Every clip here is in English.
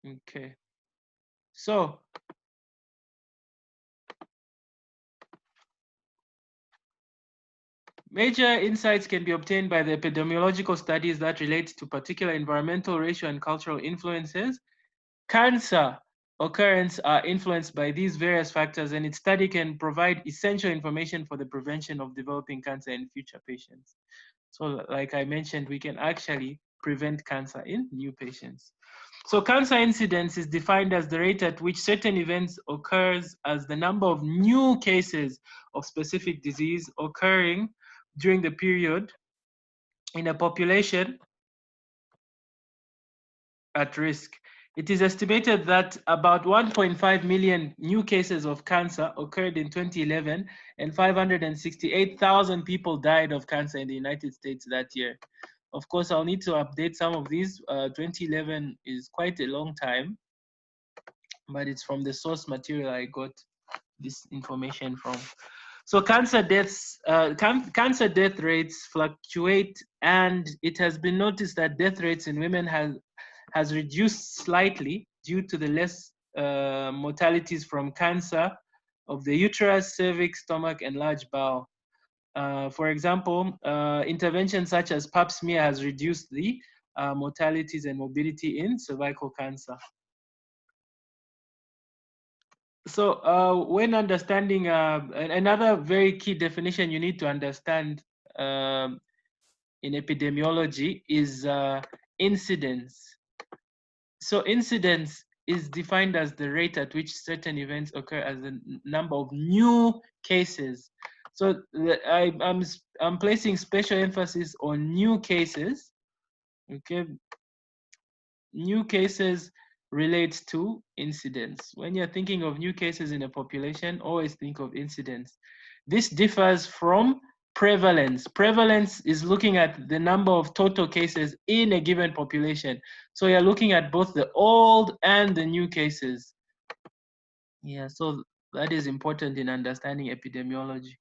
Okay. So major insights can be obtained by the epidemiological studies that relate to particular environmental, racial, and cultural influences. Cancer occurrence are influenced by these various factors, and its study can provide essential information for the prevention of developing cancer in future patients. So, like I mentioned, we can actually prevent cancer in new patients. So cancer incidence is defined as the rate at which certain events occurs as the number of new cases of specific disease occurring during the period in a population at risk. It is estimated that about 1.5 million new cases of cancer occurred in 2011, and 568,000 people died of cancer in the United States that year. Of course, I'll need to update some of these. 2011 is quite a long time, but it's from the source material I got this information from. So cancer deaths, cancer death rates fluctuate, and it has been noticed that death rates in women has reduced slightly due to the less mortalities from cancer of the uterus, cervix, stomach, and large bowel. For example, interventions such as pap smear has reduced the mortalities and morbidity in cervical cancer. So when understanding another very key definition you need to understand um, in epidemiology is incidence. So incidence is defined as the rate at which certain events occur as the number of new cases. So I'm placing special emphasis on new cases. Okay, new cases relate to incidence. When you're thinking of new cases in a population, always think of incidence. This differs from prevalence. Prevalence is looking at the number of total cases in a given population. So you're looking at both the old and the new cases. Yeah, so that is important in understanding epidemiology.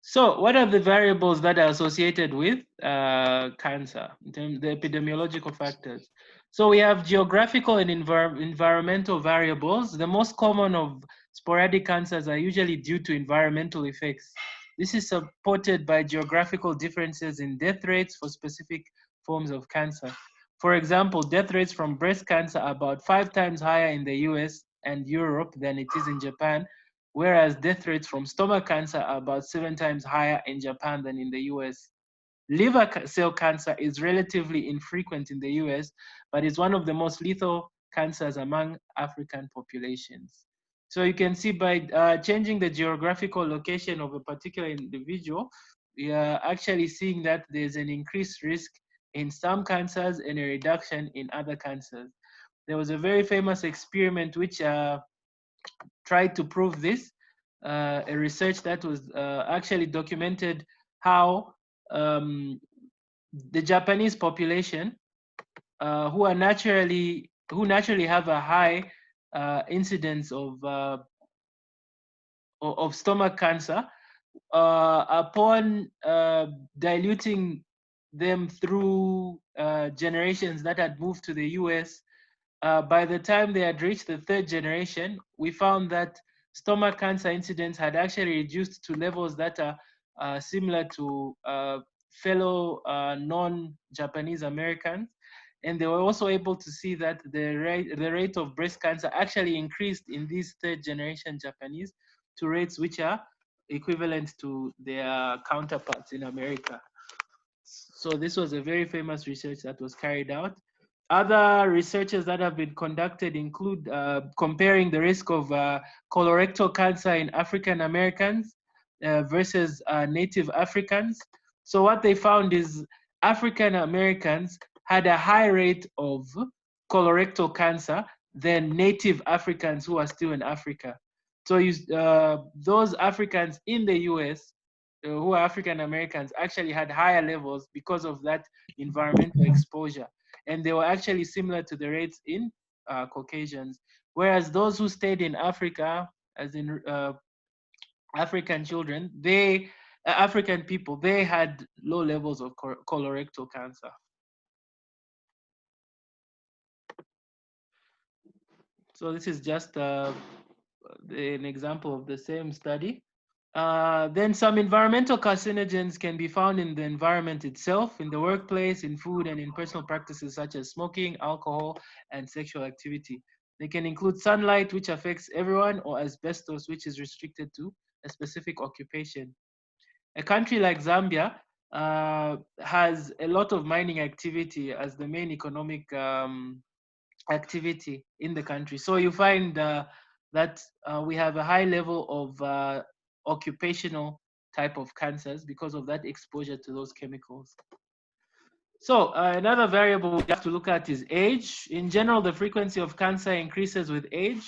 So what are the variables that are associated with cancer in terms of the epidemiological factors? So we have geographical and environmental variables. The most common of sporadic cancers are usually due to environmental effects. This is supported by geographical differences in death rates for specific forms of cancer. For example, death rates from breast cancer are about 5 times higher in the US and Europe than it is in Japan, whereas death rates from stomach cancer are about 7 times higher in Japan than in the US. Liver cell cancer is relatively infrequent in the US, but is one of the most lethal cancers among African populations. So you can see by changing the geographical location of a particular individual, we are actually seeing that there's an increased risk in some cancers and a reduction in other cancers. There was a very famous experiment which tried to prove this, a research that was actually documented how the Japanese population, who naturally have a high incidence of stomach cancer, upon diluting them through generations that had moved to the US, by the time they had reached the third generation, we found that stomach cancer incidence had actually reduced to levels that are similar to fellow non-Japanese Americans. And they were also able to see that the rate of breast cancer actually increased in these third generation Japanese to rates which are equivalent to their counterparts in America. So this was a very famous research that was carried out. Other researches that have been conducted include comparing the risk of colorectal cancer in African Americans versus native Africans. So what they found is African Americans had a high rate of colorectal cancer than native Africans who are still in Africa. So those Africans in the US who are African Americans actually had higher levels because of that environmental exposure. And they were actually similar to the rates in Caucasians. Whereas those who stayed in Africa, as in African children, they African people, they had low levels of colorectal cancer. So this is just an example of the same study. Then some environmental carcinogens can be found in the environment itself, in the workplace, in food, and in personal practices such as smoking, alcohol, and sexual activity. They can include sunlight, which affects everyone, or asbestos, which is restricted to a specific occupation. A country like Zambia has a lot of mining activity as the main economic activity in the country. So you find that we have a high level of occupational type of cancers because of that exposure to those chemicals. So another variable we have to look at is age. In general, the frequency of cancer increases with age.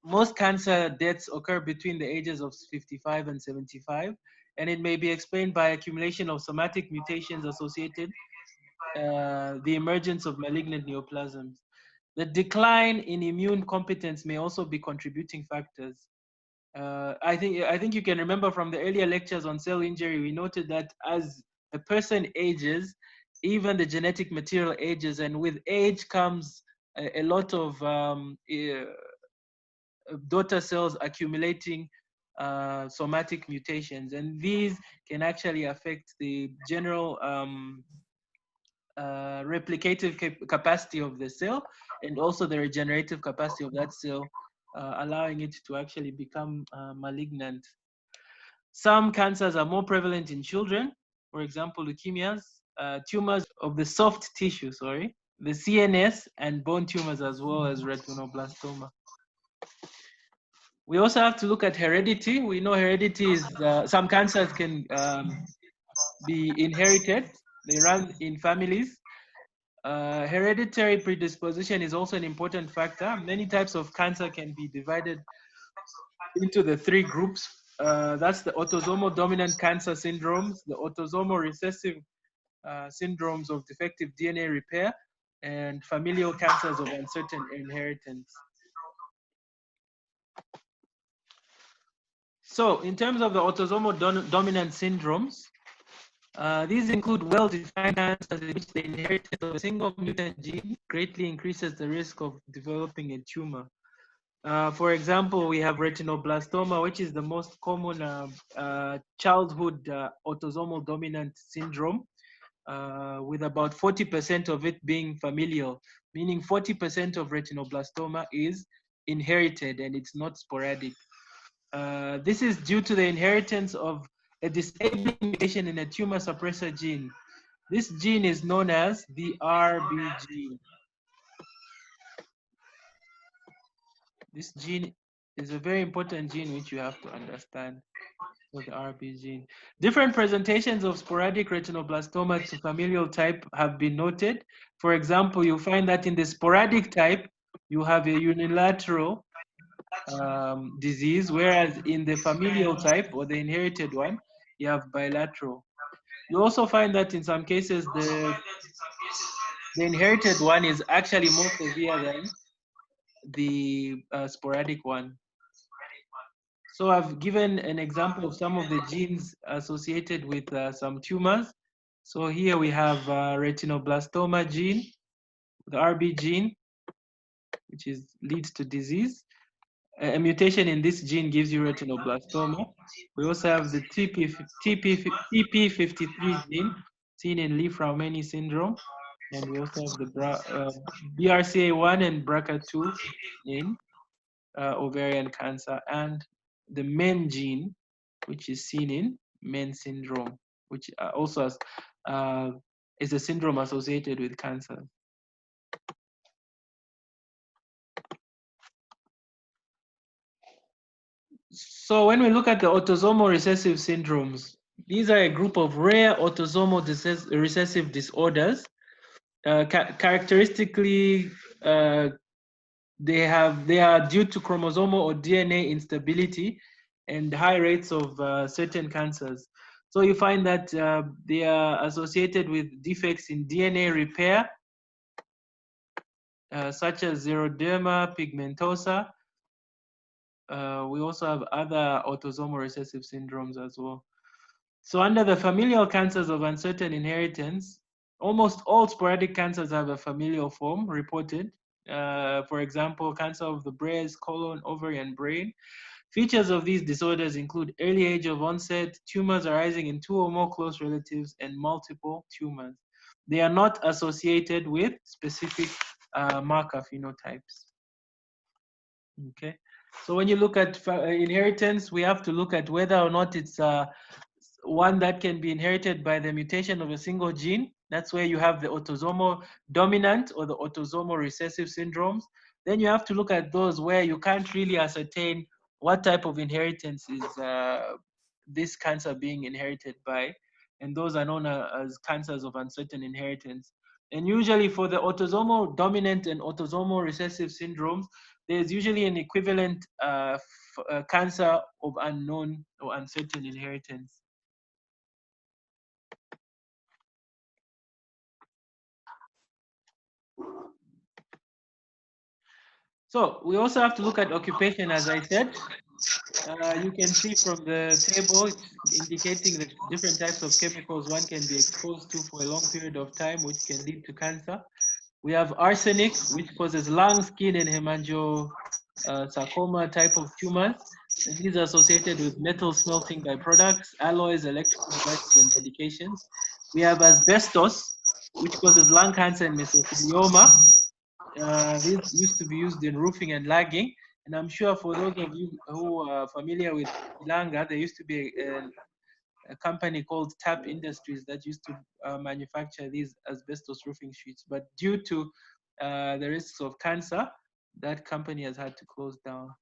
Most cancer deaths occur between the ages of 55 and 75, and it may be explained by accumulation of somatic mutations associated the emergence of malignant neoplasms. The decline in immune competence may also be contributing factors. I think you can remember from the earlier lectures on cell injury, we noted that as a person ages, even the genetic material ages, and with age comes a lot of daughter cells accumulating somatic mutations, and these can actually affect the general replicative capacity of the cell, and also the regenerative capacity of that cell, allowing it to actually become malignant. Some cancers are more prevalent in children, for example, leukemias, tumors of the soft tissue, the CNS, and bone tumors, as well as retinoblastoma. We also have to look at heredity. We know heredity is, some cancers can be inherited. They run in families. Hereditary predisposition is also an important factor. Many types of cancer can be divided into the three groups. That's the autosomal dominant cancer syndromes, the autosomal recessive syndromes of defective DNA repair, and familial cancers of uncertain inheritance. So in terms of the autosomal dominant syndromes, these include well-defined cancers in which the inheritance of a single mutant gene greatly increases the risk of developing a tumor. For example, we have retinoblastoma, which is the most common childhood autosomal dominant syndrome, with about 40% of it being familial, meaning 40% of retinoblastoma is inherited and it's not sporadic. This is due to the inheritance of a disabling mutation in a tumor suppressor gene. This gene is known as the RB gene. This gene is a very important gene which you have to understand. So the RB gene. Different presentations of sporadic retinoblastoma to familial type have been noted. For example, you find that in the sporadic type, you have a unilateral disease, whereas in the familial type or the inherited one, you have bilateral. You also find that in some cases, the inherited one is actually more severe than the sporadic one. So I've given an example of some of the genes associated with some tumors. So here we have retinoblastoma gene, the RB gene, which leads to disease. A mutation in this gene gives you retinoblastoma. We also have the TP53 gene seen in Li-Fraumeni syndrome. And we also have the BRCA1 and BRCA2 in ovarian cancer, and the MEN gene, which is seen in MEN syndrome, which also is a syndrome associated with cancer. So when we look at the autosomal recessive syndromes, these are a group of rare autosomal recessive disorders. Characteristically, they are due to chromosomal or DNA instability and high rates of certain cancers. So you find that they are associated with defects in DNA repair, such as xeroderma pigmentosa. We also have other autosomal recessive syndromes as well. So under the familial cancers of uncertain inheritance, almost all sporadic cancers have a familial form reported. For example, cancer of the breast, colon, ovary, and brain. Features of these disorders include early age of onset, tumors arising in 2 or more close relatives, and multiple tumors. They are not associated with specific marker phenotypes. Okay, so when you look at inheritance, we have to look at whether or not it's one that can be inherited by the mutation of a single gene. That's where you have the autosomal dominant or the autosomal recessive syndromes. Then you have to look at those where you can't really ascertain what type of inheritance is this cancer being inherited by. And those are known as cancers of uncertain inheritance. And usually for the autosomal dominant and autosomal recessive syndromes, there's usually an equivalent cancer of unknown or uncertain inheritance. So we also have to look at occupation, as I said. You can see from the table, it's indicating the different types of chemicals one can be exposed to for a long period of time, which can lead to cancer. We have arsenic, which causes lung, skin, and hemangiosarcoma type of tumors. And these are associated with metal smelting byproducts, alloys, electrical devices, and medications. We have asbestos, which causes lung cancer and mesothelioma. These used to be used in roofing and lagging. And I'm sure for those of you who are familiar with Ilanga, there used to be a company called TAP Industries that used to manufacture these asbestos roofing sheets. But due to the risks of cancer, that company has had to close down.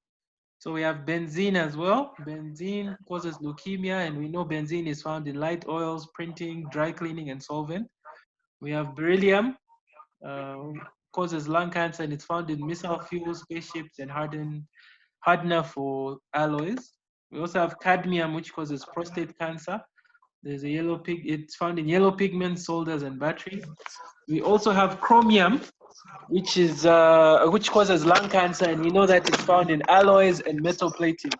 So we have benzene as well. Benzene causes leukemia, and we know benzene is found in light oils, printing, dry cleaning, and solvent. We have beryllium, causes lung cancer, and it's found in missile fuels, spaceships, and hardener for alloys. We also have cadmium, which causes prostate cancer. There's a yellow pig. It's found in yellow pigments, solders, and batteries. We also have chromium, which causes lung cancer, and we know that it's found in alloys and metal plating.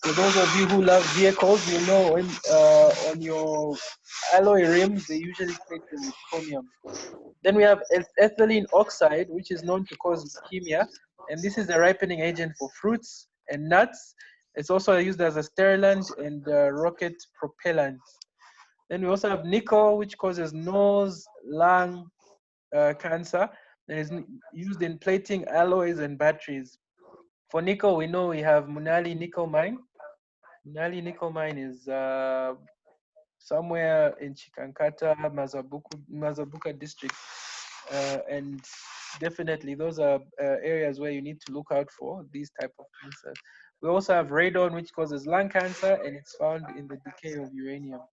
For those of you who love vehicles, you know when on your alloy rims they usually plate them with chromium. Then we have ethylene oxide, which is known to cause leukemia, and this is a ripening agent for fruits and nuts. It's also used as a sterilant and rocket propellant. Then we also have nickel, which causes nose, lung cancer, and is used in plating alloys and batteries. For nickel, we know we have Munali nickel mine. Munali nickel mine is somewhere in Chikankata, Mazabuka district. And definitely those are areas where you need to look out for these type of cancers. We also have radon, which causes lung cancer, and it's found in the decay of uranium.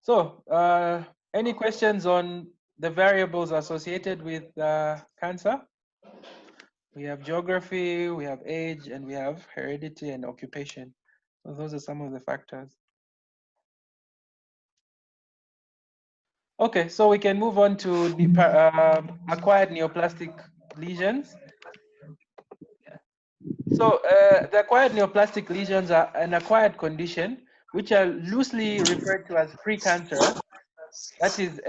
So any questions on the variables associated with cancer? We have geography, we have age, and we have heredity and occupation. So those are some of the factors. Okay, so we can move on to the acquired neoplastic lesions. So the acquired neoplastic lesions are an acquired condition which are loosely referred to as precancerous. That is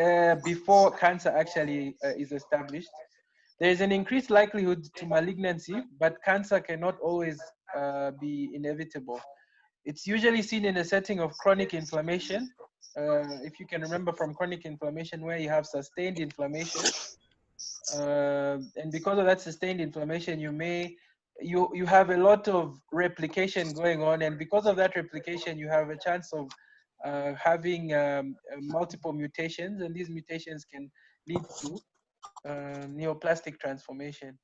before cancer actually is established. There is an increased likelihood to malignancy, but cancer cannot always be inevitable. It's usually seen in a setting of chronic inflammation. If you can remember from chronic inflammation where you have sustained inflammation, and because of that sustained inflammation, you have a lot of replication going on, and because of that replication, you have a chance of having multiple mutations, and these mutations can lead to neoplastic transformation.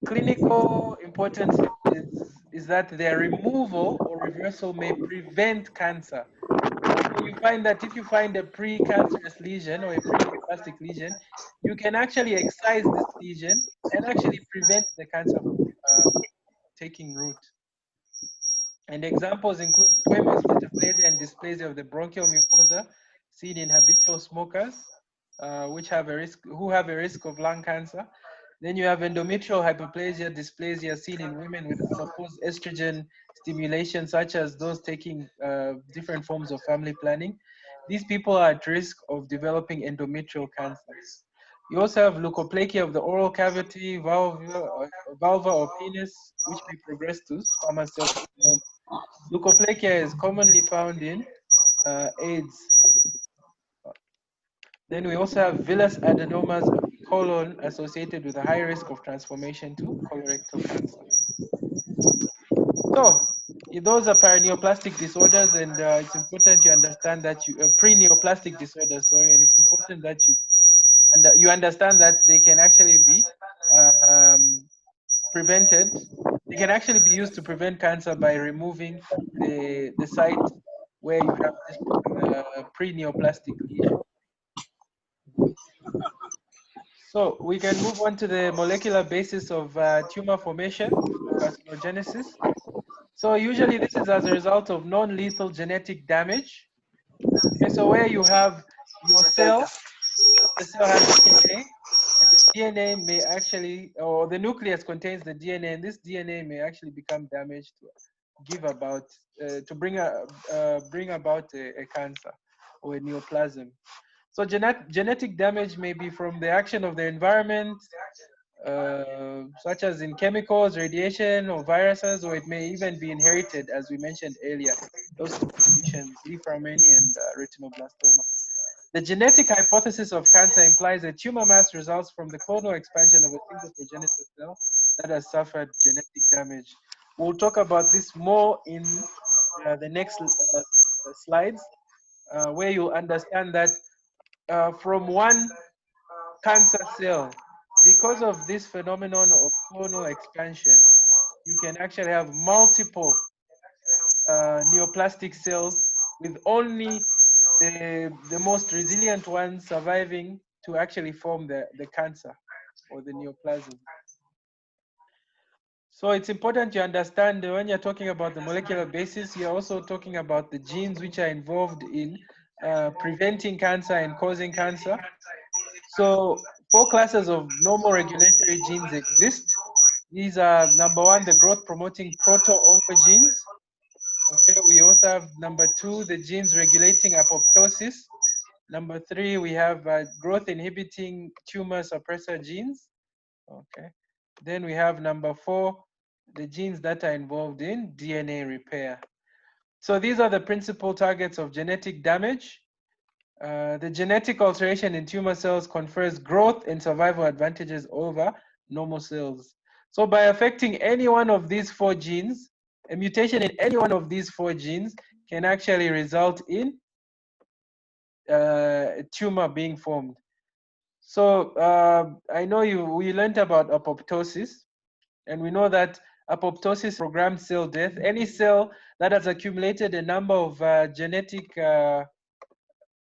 Clinical importance is that their removal or reversal may prevent cancer. So you find that if you find a precancerous lesion or a pre-neoplastic lesion, you can actually excise this lesion and actually prevent the cancer from taking root. And examples include squamous metaplasia and dysplasia of the bronchial mucosa seen in habitual smokers, who have a risk of lung cancer. Then you have endometrial hyperplasia, dysplasia seen in women with unopposed estrogen stimulation, such as those taking different forms of family planning. These people are at risk of developing endometrial cancer. You also have leukoplakia of the oral cavity, vulva or penis, which may progress to squamous cell carcinoma. Leukoplakia is commonly found in AIDS. Then we also have villous adenomas of the colon associated with a high risk of transformation to colorectal cancer. So those are paraneoplastic disorders, and it's important you understand that you pre-neoplastic disorders, sorry, and it's important that you understand that they can actually be prevented. They can actually be used to prevent cancer by removing the site where you have this pre-neoplastic lesion. So we can move on to the molecular basis of tumor formation or carcinogenesis. So usually this is as a result of non-lethal genetic damage. Okay, so where you have your cell, because the cell has DNA, and the DNA may actually, or the nucleus contains the DNA, and this DNA may actually become damaged to give about, to bring about a cancer or a neoplasm. So genetic damage may be from the action of the environment, such as in chemicals, radiation, or viruses, or it may even be inherited, as we mentioned earlier, those two conditions, Li-Fraumeni and retinoblastoma. The genetic hypothesis of cancer implies that tumor mass results from the clonal expansion of a single progenitor cell that has suffered genetic damage. We'll talk about this more in the next slides, where you'll understand that from one cancer cell, because of this phenomenon of clonal expansion, you can actually have multiple neoplastic cells with only the most resilient ones surviving to actually form the cancer or the neoplasm. So it's important to understand when you're talking about the molecular basis, you're also talking about the genes which are involved in preventing cancer and causing cancer. So 4 classes of normal regulatory genes exist. These are number 1, the growth promoting proto-oncogenes. Okay, we also have number 2, the genes regulating apoptosis. Number 3, we have growth inhibiting tumor suppressor genes. Okay, then we have number 4, the genes that are involved in DNA repair. So these are the principal targets of genetic damage. The genetic alteration in tumor cells confers growth and survival advantages over normal cells. So by affecting any one of these 4 genes, a mutation in any one of these 4 genes can actually result in a tumor being formed. So I know we learned about apoptosis, and we know that apoptosis programmed cell death. Any cell that has accumulated a number of genetic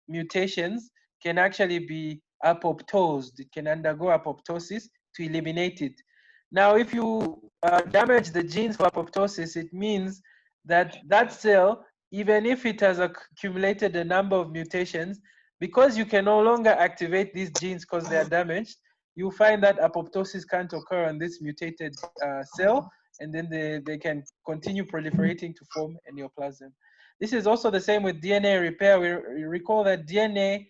mutations can actually be apoptosed. It can undergo apoptosis to eliminate it. Now, if you damage the genes for apoptosis, it means that that cell, even if it has accumulated a number of mutations, because you can no longer activate these genes because they are damaged, you find that apoptosis can't occur on this mutated cell, and then they can continue proliferating to form a neoplasm. This is also the same with DNA repair. We recall that DNA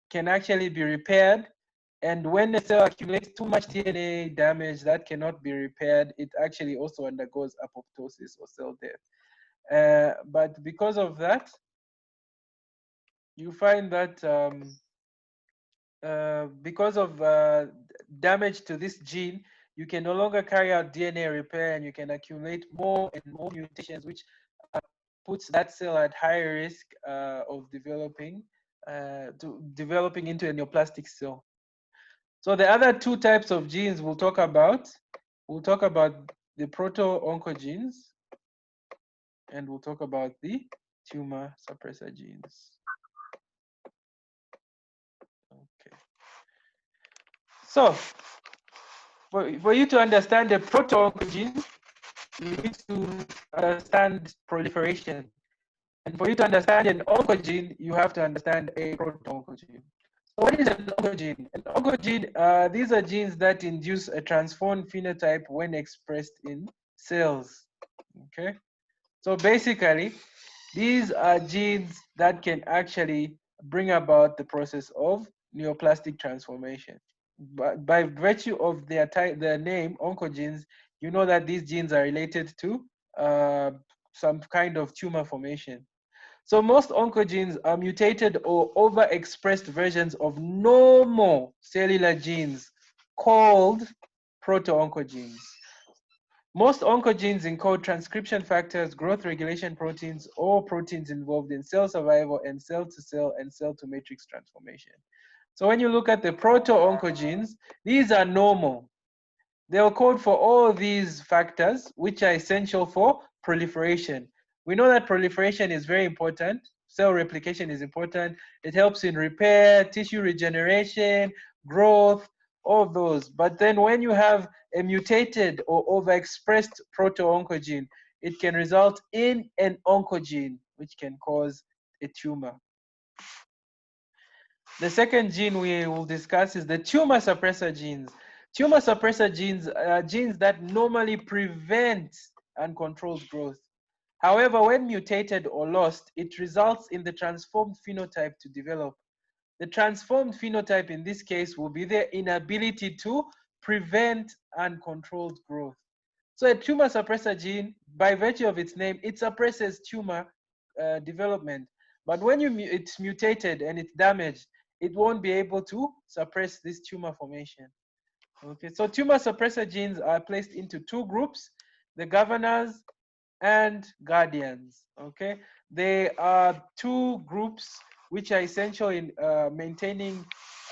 can actually be repaired, and when a cell accumulates too much DNA damage that cannot be repaired, it actually also undergoes apoptosis or cell death. But because of that, you find that because of damage to this gene, you can no longer carry out DNA repair, and you can accumulate more and more mutations, which puts that cell at higher risk of developing into a neoplastic cell. So the other 2 types of genes we'll talk about the proto-oncogenes, and we'll talk about the tumor suppressor genes. Okay. So for you to understand the proto-oncogene, you need to understand proliferation. And for you to understand an oncogene, you have to understand a proto-oncogene. What is an oncogene? An oncogene, these are genes that induce a transformed phenotype when expressed in cells. Okay, so basically, these are genes that can actually bring about the process of neoplastic transformation. But by virtue of their name, oncogenes, you know that these genes are related to some kind of tumor formation. So most oncogenes are mutated or overexpressed versions of normal cellular genes called proto-oncogenes. Most oncogenes encode transcription factors, growth regulation proteins, or proteins involved in cell survival and cell-to-cell and cell-to-matrix transformation. So when you look at the proto-oncogenes, these are normal. They'll code for all these factors, which are essential for proliferation. We know that proliferation is very important. Cell replication is important. It helps in repair, tissue regeneration, growth, all those. But then when you have a mutated or overexpressed proto-oncogene, it can result in an oncogene, which can cause a tumor. The second gene we will discuss is the tumor suppressor genes. Tumor suppressor genes are genes that normally prevent uncontrolled growth. However, when mutated or lost, it results in the transformed phenotype to develop. The transformed phenotype in this case will be their inability to prevent uncontrolled growth. So a tumor suppressor gene, by virtue of its name, it suppresses tumor development. But when it's mutated and it's damaged, it won't be able to suppress this tumor formation. Okay, so tumor suppressor genes are placed into two groups, the governors and guardians. Okay, they are two groups which are essential in maintaining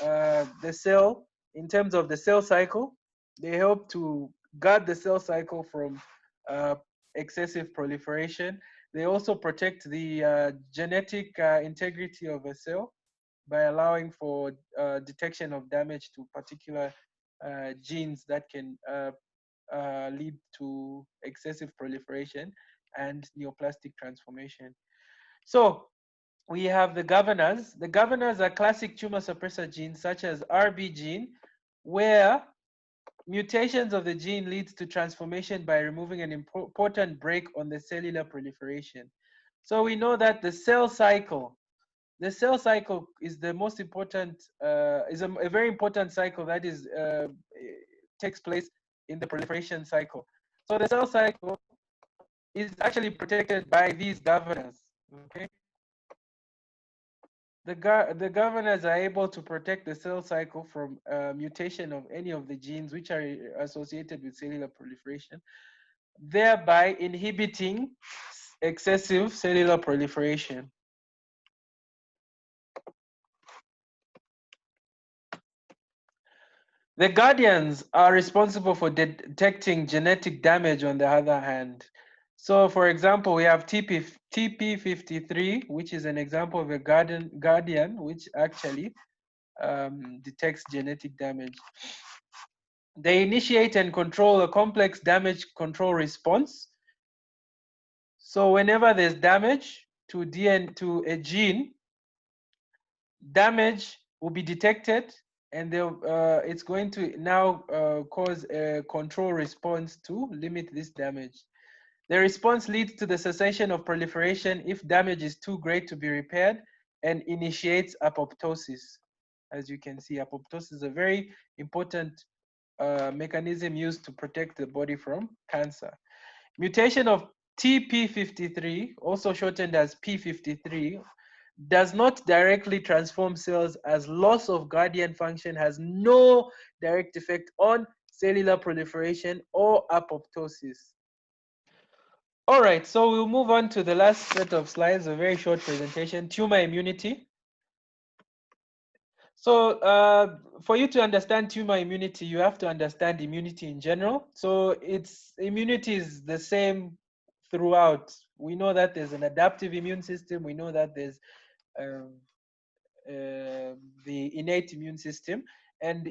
the cell in terms of the cell cycle. They help to guard the cell cycle from uh, excessive proliferation. They also protect the genetic integrity of a cell by allowing for detection of damage to particular genes that can lead to excessive proliferation and neoplastic transformation. So we have the governors. The governors are classic tumor suppressor genes such as RB gene, where mutations of the gene leads to transformation by removing an important brake on the cellular proliferation. So we know that the cell cycle is the most important, is a very important cycle that is takes place in the proliferation cycle. So the cell cycle is actually protected by these governors. Okay, the governors are able to protect the cell cycle from mutation of any of the genes which are associated with cellular proliferation, thereby inhibiting excessive cellular proliferation. The guardians are responsible for detecting genetic damage on the other hand. So for example, we have TP53, which is an example of a guardian which actually detects genetic damage. They initiate and control a complex damage control response. So whenever there's damage to a gene, damage will be detected, and it's going to now cause a control response to limit this damage. The response leads to the cessation of proliferation if damage is too great to be repaired and initiates apoptosis. As you can see, apoptosis is a very important mechanism used to protect the body from cancer. Mutation of TP53, also shortened as P53, does not directly transform cells, as loss of guardian function has no direct effect on cellular proliferation or apoptosis. All right, so we'll move on to the last set of slides, a very short presentation, tumor immunity. So for you to understand tumor immunity, you have to understand immunity in general. So immunity is the same throughout. We know that there's an adaptive immune system. We know that there's um, the innate immune system. And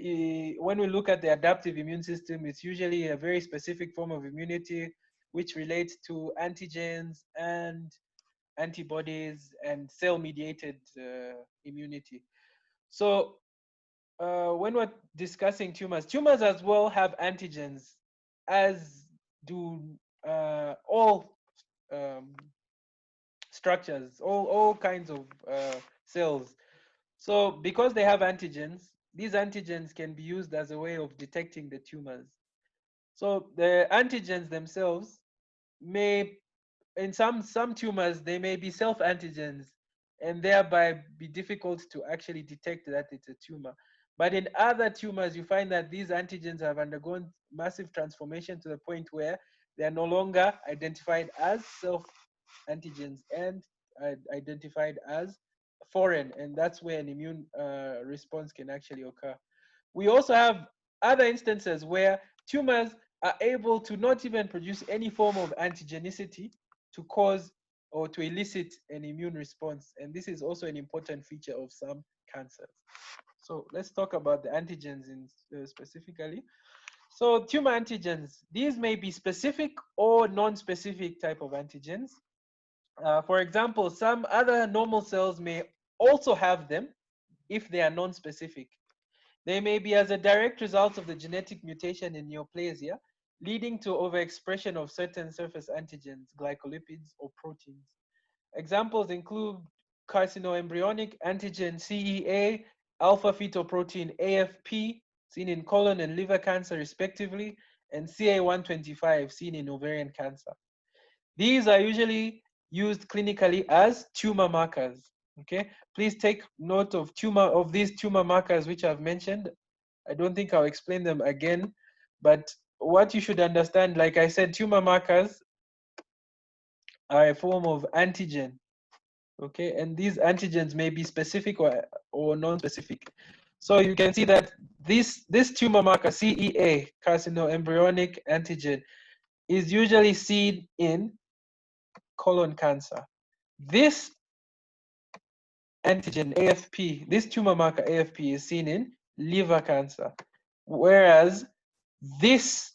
when we look at the adaptive immune system, it's usually a very specific form of immunity which relates to antigens and antibodies and cell-mediated immunity. So when we're discussing tumors, tumors as well have antigens, as do all um, structures, all kinds of cells. So because they have antigens, these antigens can be used as a way of detecting the tumors. So the antigens themselves may, in some tumors, they may be self-antigens and thereby be difficult to actually detect that it's a tumor. But in other tumors, you find that these antigens have undergone massive transformation to the point where they are no longer identified as self-antigens and identified as foreign, and that's where an immune response can actually occur. We also have other instances where tumors are able to not even produce any form of antigenicity to cause or to elicit an immune response. And this is also an important feature of some cancers. So let's talk about the antigens specifically. So tumor antigens, these may be specific or non-specific type of antigens. For example, some other normal cells may also have them if they are non-specific. They may be as a direct result of the genetic mutation in neoplasia, leading to overexpression of certain surface antigens, glycolipids, or proteins. Examples include carcinoembryonic antigen CEA, alpha fetoprotein AFP, seen in colon and liver cancer respectively, and CA125, seen in ovarian cancer. These are usually used clinically as tumor markers. Okay, please take note of these tumor markers which I've mentioned. I don't think I'll explain them again, but what you should understand, like I said, tumor markers are a form of antigen. Okay, and these antigens may be specific or non-specific. So you can see that this tumor marker CEA, carcinoembryonic antigen, is usually seen in colon cancer. This antigen AFP, this tumor marker AFP, is seen in liver cancer, whereas this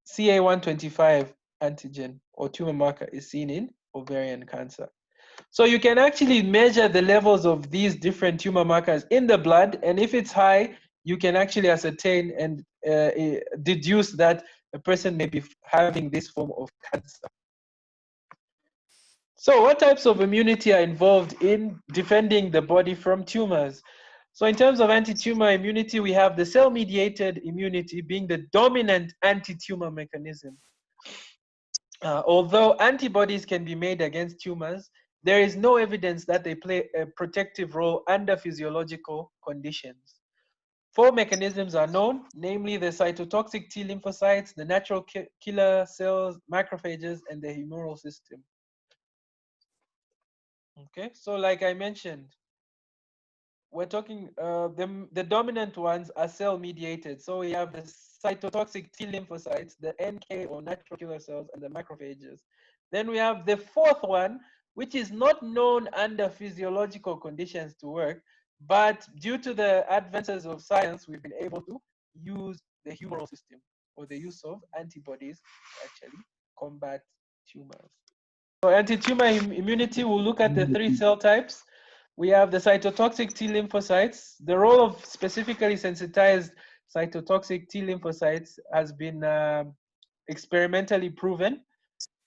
CA125 antigen or tumor marker is seen in ovarian cancer. So you can actually measure the levels of these different tumor markers in the blood, and if it's high, you can actually ascertain and deduce that a person may be having this form of cancer. So what types of immunity are involved in defending the body from tumors? So in terms of anti-tumor immunity, we have the cell-mediated immunity being the dominant anti-tumor mechanism. Although antibodies can be made against tumors, there is no evidence that they play a protective role under physiological conditions. Four mechanisms are known, namely the cytotoxic T lymphocytes, the natural killer cells, macrophages, and the humoral system. Okay, so like I mentioned, we're talking, the dominant ones are cell mediated. So we have the cytotoxic T lymphocytes, the NK or natural killer cells, and the macrophages. Then we have the fourth one, which is not known under physiological conditions to work, but due to the advances of science, we've been able to use the humoral system or the use of antibodies to actually combat tumors. So anti-tumor immunity, we'll look at the three cell types. We have the cytotoxic T lymphocytes. The role of specifically sensitized cytotoxic T lymphocytes has been experimentally proven.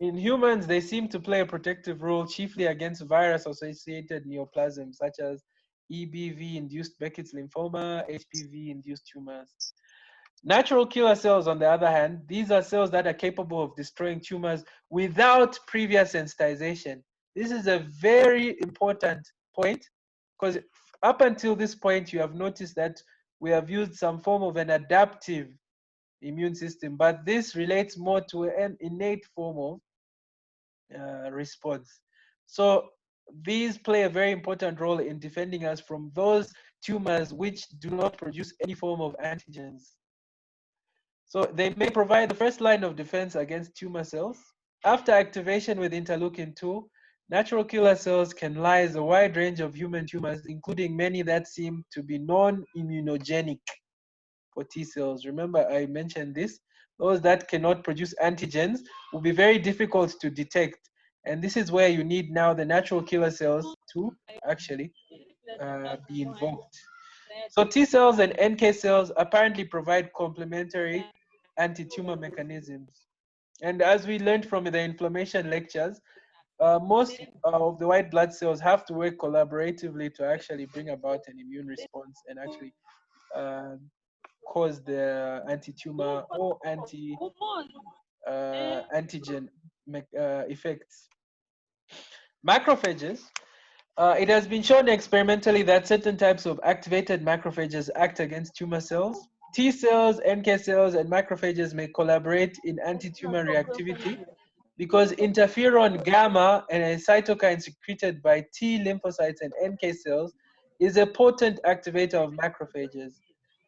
In humans, they seem to play a protective role chiefly against virus-associated neoplasms such as EBV-induced Beckett's lymphoma, HPV-induced tumors. Natural killer cells, on the other hand, these are cells that are capable of destroying tumors without previous sensitization. This is a very important point because up until this point, you have noticed that we have used some form of an adaptive immune system, but this relates more to an innate form of response. So these play a very important role in defending us from those tumors which do not produce any form of antigens. So they may provide the first line of defense against tumor cells. After activation with interleukin-2, natural killer cells can lyse a wide range of human tumors, including many that seem to be non-immunogenic for T cells. Remember, I mentioned this. Those that cannot produce antigens will be very difficult to detect. And this is where you need now the natural killer cells to actually be invoked. So T cells and NK cells apparently provide complementary anti-tumor mechanisms. And as we learned from the inflammation lectures, most of the white blood cells have to work collaboratively to actually bring about an immune response and actually cause the anti-tumor or antigen effects. Macrophages. It has been shown experimentally that certain types of activated macrophages act against tumor cells. T cells, NK cells, and macrophages may collaborate in anti-tumor reactivity because interferon gamma and a cytokine secreted by T lymphocytes and NK cells is a potent activator of macrophages.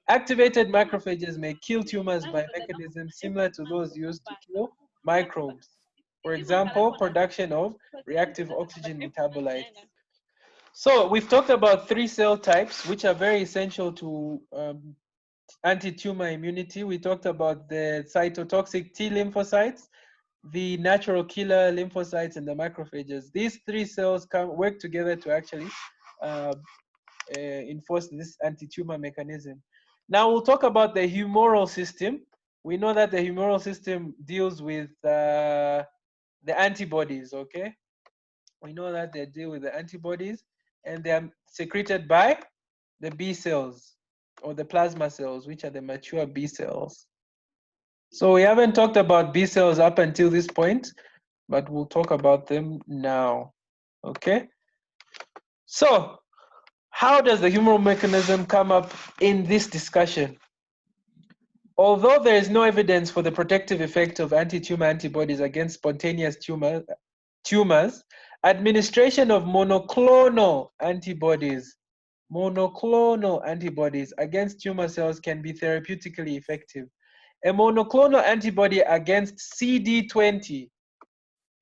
Activated macrophages may kill tumors by mechanisms similar to those used to kill microbes. For example, production of reactive oxygen metabolites. So we've talked about 3 cell types, which are very essential to anti-tumor immunity. We talked about the cytotoxic T lymphocytes, the natural killer lymphocytes, and the macrophages. These 3 cells work together to actually enforce this anti-tumor mechanism. Now we'll talk about the humoral system. We know that the humoral system deals with the antibodies, okay? We know that they deal with the antibodies and they are secreted by the B cells or the plasma cells, which are the mature B cells. So we haven't talked about B cells up until this point, but we'll talk about them now, okay? So how does the humoral mechanism come up in this discussion? Although there is no evidence for the protective effect of anti-tumor antibodies against spontaneous tumors, administration of monoclonal antibodies against tumor cells can be therapeutically effective. A monoclonal antibody against CD20,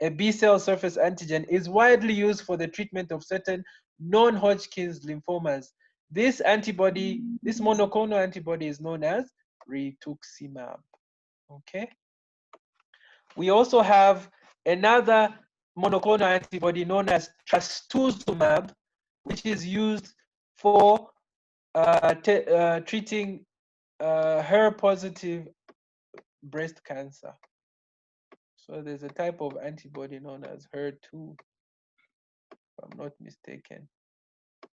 a B cell surface antigen, is widely used for the treatment of certain non-Hodgkin's lymphomas. This monoclonal antibody is known as rituximab. Okay. We also have another monoclonal antibody known as trastuzumab, which is used for treating HER-positive breast cancer. So there's a type of antibody known as HER2, if I'm not mistaken. It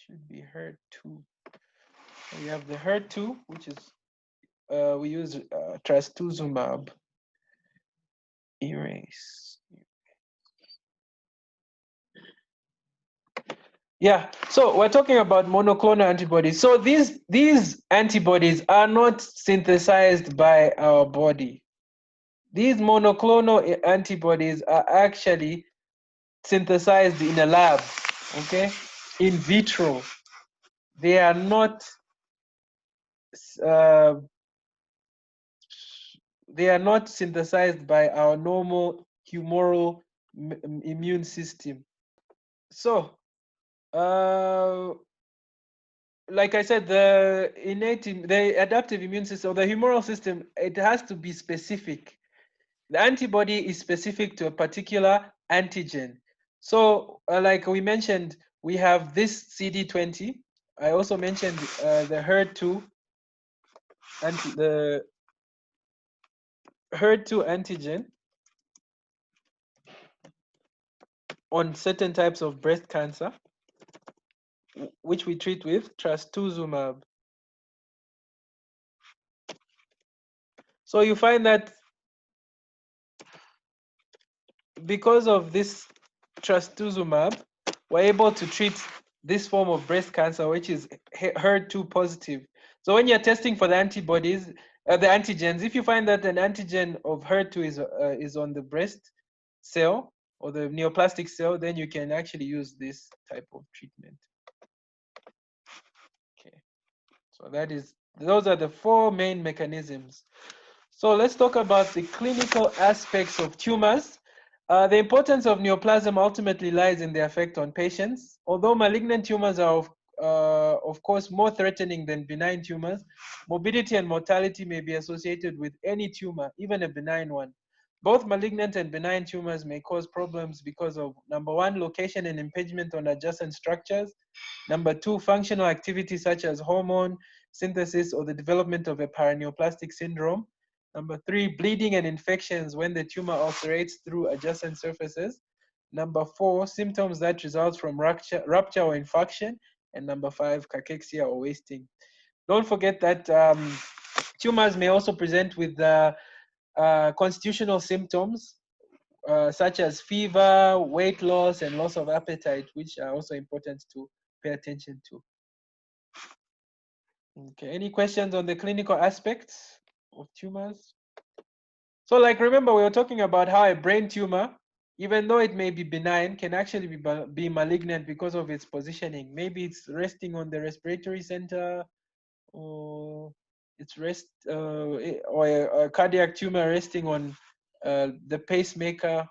should be HER2. We have the HER2, which is we use trastuzumab. Erase. Yeah, so we're talking about monoclonal antibodies. So these antibodies are not synthesized by our body. These monoclonal antibodies are actually synthesized in a lab, okay, in vitro. They are not synthesized by our normal humoral immune system. So like I said, the adaptive immune system, or the humoral system, it has to be specific. The antibody is specific to a particular antigen. So like we mentioned, we have this CD20. I also mentioned the HER2 antigen on certain types of breast cancer, which we treat with trastuzumab. So you find that because of this trastuzumab, we're able to treat this form of breast cancer, which is HER2 positive. So when you're testing for the antibodies, the antigens, if you find that an antigen of HER2 is on the breast cell or the neoplastic cell, then you can actually use this type of treatment. Okay, so those are the 4 main mechanisms. So let's talk about the clinical aspects of tumors. The importance of neoplasm ultimately lies in the effect on patients. Although malignant tumors are of course more threatening than benign tumors, morbidity and mortality may be associated with any tumor, even a benign one. Both malignant and benign tumors may cause problems because of, number one, location and impingement on adjacent structures. Number two, functional activity such as hormone synthesis or the development of a paraneoplastic syndrome. Number three, bleeding and infections when the tumor ulcerates through adjacent surfaces. Number four, symptoms that result from rupture or infarction. And number five, cachexia or wasting. Don't forget that tumors may also present with constitutional symptoms such as fever, weight loss, and loss of appetite, which are also important to pay attention to. Okay, any questions on the clinical aspects of tumors? So like, remember, we were talking about how a brain tumor, even though it may be benign, can actually be malignant because of its positioning. Maybe it's resting on the respiratory center, or it's or a cardiac tumor resting on the pacemaker.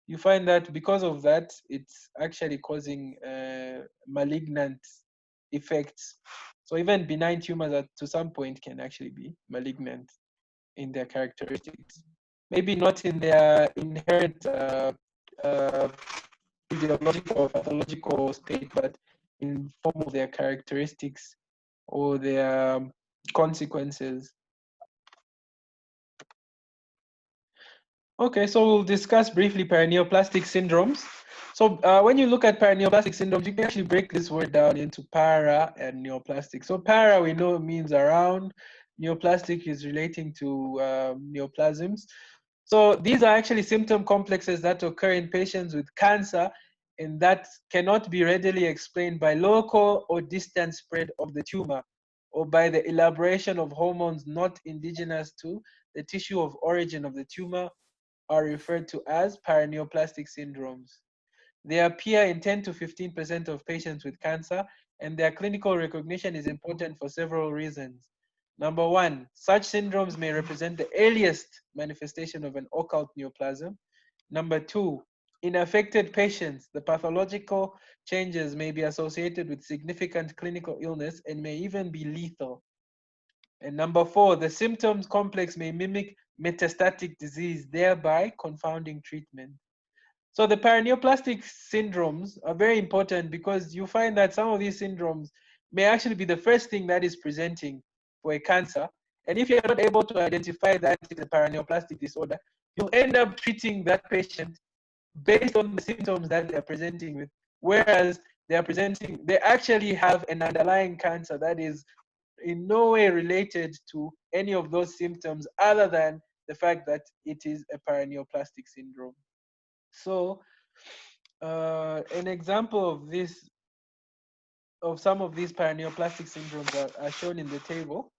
You find that because of that, it's actually causing malignant effects. So even benign tumors to some point can actually be malignant in their characteristics. Maybe not in their inherent physiological or pathological state, but in form of their characteristics or their consequences. Okay, so we'll discuss briefly paraneoplastic syndromes. So when you look at paraneoplastic syndromes, you can actually break this word down into para and neoplastic. So para, we know, means around. Neoplastic is relating to neoplasms. So these are actually symptom complexes that occur in patients with cancer, and that cannot be readily explained by local or distant spread of the tumor, or by the elaboration of hormones not indigenous to the tissue of origin of the tumor, are referred to as paraneoplastic syndromes. They appear in 10 to 15% of patients with cancer, and their clinical recognition is important for several reasons. Number one, such syndromes may represent the earliest manifestation of an occult neoplasm. Number two, in affected patients, the pathological changes may be associated with significant clinical illness and may even be lethal. And number four, the symptoms complex may mimic metastatic disease, thereby confounding treatment. So the paraneoplastic syndromes are very important because you find that some of these syndromes may actually be the first thing that is presenting for a cancer. And if you're not able to identify that it's a paraneoplastic disorder, you'll end up treating that patient based on the symptoms that they're presenting with. Whereas they actually have an underlying cancer that is in no way related to any of those symptoms other than the fact that it is a paraneoplastic syndrome. So an example of this, of some of these paraneoplastic syndromes are shown in the table.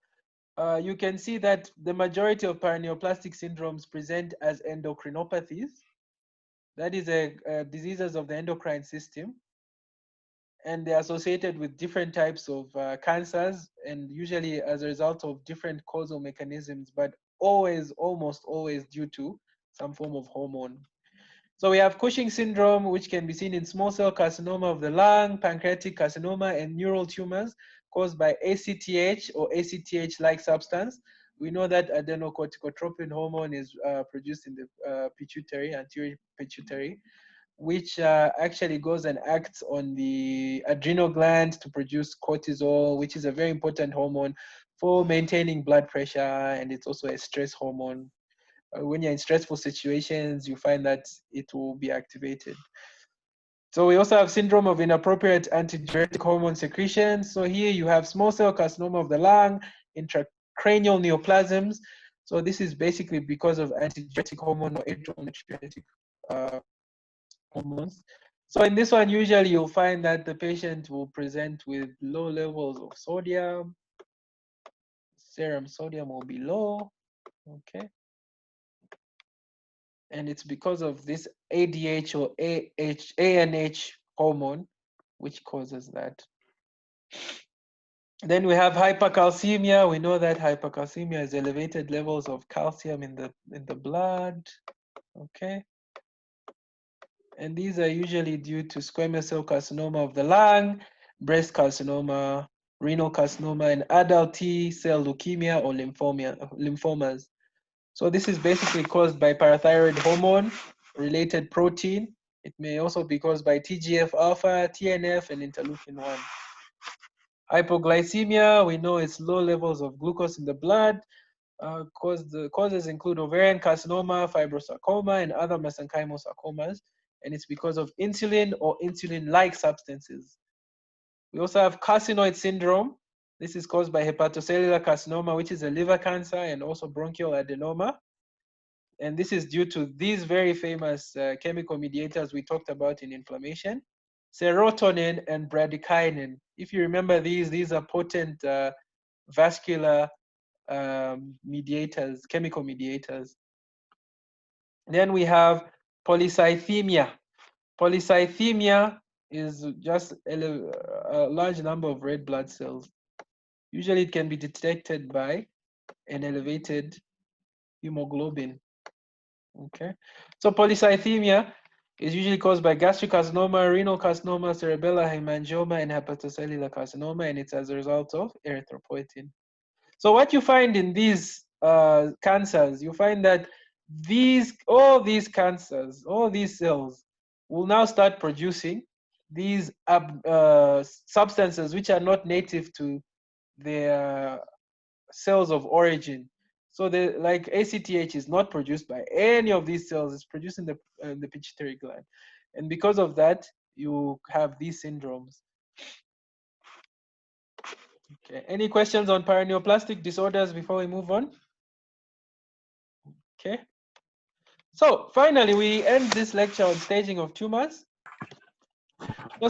You can see that the majority of paraneoplastic syndromes present as endocrinopathies. That is diseases of the endocrine system. And they're associated with different types of cancers, and usually as a result of different causal mechanisms, but almost always due to some form of hormone. So we have Cushing syndrome, which can be seen in small cell carcinoma of the lung, pancreatic carcinoma, and neural tumors caused by ACTH or ACTH-like substance. We know that adenocorticotropin hormone is produced in the pituitary, anterior pituitary, which actually goes and acts on the adrenal glands to produce cortisol, which is a very important hormone for maintaining blood pressure, and it's also a stress hormone. When you're in stressful situations, you find that it will be activated. So we also have syndrome of inappropriate antidiuretic hormone secretion. So here you have small cell carcinoma of the lung, intracranial neoplasms. So this is basically because of antidiuretic hormone or adrenergic hormones. So in this one, usually you'll find that the patient will present with low levels of sodium. Serum sodium will be low, okay? And it's because of this ADH or ANH hormone, which causes that. Then we have hypercalcemia. We know that hypercalcemia is elevated levels of calcium in the blood, okay? And these are usually due to squamous cell carcinoma of the lung, breast carcinoma, renal carcinoma, and adult T cell leukemia or lymphomas. So this is basically caused by parathyroid hormone related protein. It may also be caused by TGF alpha, TNF, and interleukin 1. Hypoglycemia, we know it's low levels of glucose in the blood. The causes include ovarian carcinoma, fibrosarcoma, and other mesenchymal sarcomas, and it's because of insulin or insulin-like substances. We also have carcinoid syndrome. This is caused by hepatocellular carcinoma, which is a liver cancer, and also bronchial adenoma. And this is due to these very famous chemical mediators we talked about in inflammation, serotonin and bradykinin. If you remember these are potent vascular mediators, chemical mediators. Then we have polycythemia. Polycythemia is just a large number of red blood cells. Usually it can be detected by an elevated hemoglobin. Okay, so polycythemia is usually caused by gastric carcinoma, renal carcinoma, cerebellar hemangioma, and hepatocellular carcinoma, and it's as a result of erythropoietin. So what you find in these cancers, you find that all these cancers, all these cells will now start producing these substances which are not native to their cells of origin. So like ACTH is not produced by any of these cells, it's produced in the pituitary gland. And because of that, you have these syndromes. Okay, any questions on paraneoplastic disorders before we move on? Okay. So finally, we end this lecture on staging of tumors. So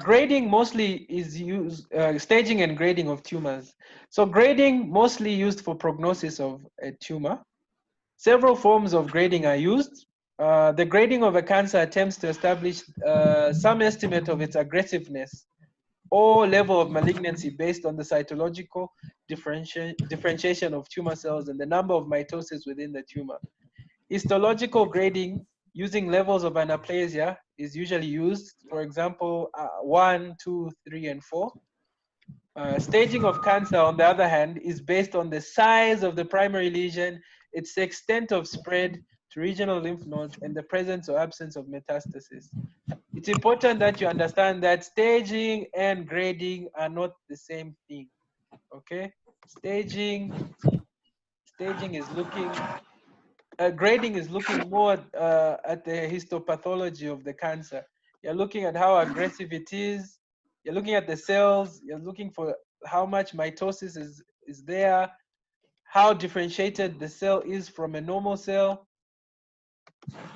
grading mostly is used, staging and grading of tumors. So grading mostly used for prognosis of a tumor. Several forms of grading are used. The grading of a cancer attempts to establish some estimate of its aggressiveness or level of malignancy based on the cytological differentiation of tumor cells and the number of mitoses within the tumor. Histological grading using levels of anaplasia is usually used, for example, 1, 2, 3, and 4. Staging of cancer, on the other hand, is based on the size of the primary lesion, its extent of spread to regional lymph nodes, and the presence or absence of metastasis. It's important that you understand that staging and grading are not the same thing, okay? Staging is looking, grading is looking more at the histopathology of the cancer. You're looking at how aggressive it is, you're looking at the cells, you're looking for how much mitosis is there, how differentiated the cell is from a normal cell,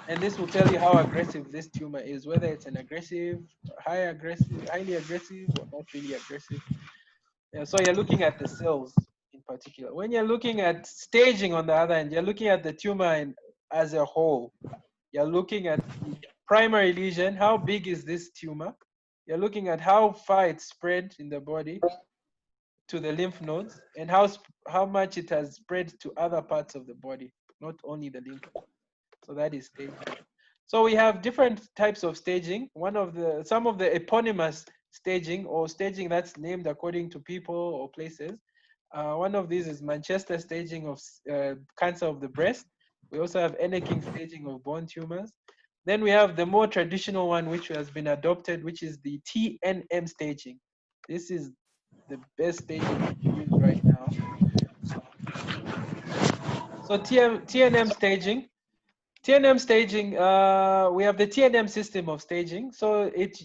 and this will tell you how aggressive this tumor is, whether it's an aggressive, highly aggressive, or not really aggressive. Yeah, so you're looking at the cells in particular. When you're looking at staging, on the other hand, you're looking at the tumor as a whole. You're looking at the primary lesion, how big is this tumor? You're looking at how far it's spread in the body to the lymph nodes, and how much it has spread to other parts of the body, not only the lymph nodes. So that is staging. So we have different types of staging. Some of the eponymous staging, or staging that's named according to people or places. One of these is Manchester staging of cancer of the breast. We also have Enneking staging of bone tumors. Then we have the more traditional one, which has been adopted, which is the TNM staging. This is the best staging used right now. So TNM staging. TNM staging, we have the TNM system of staging. So it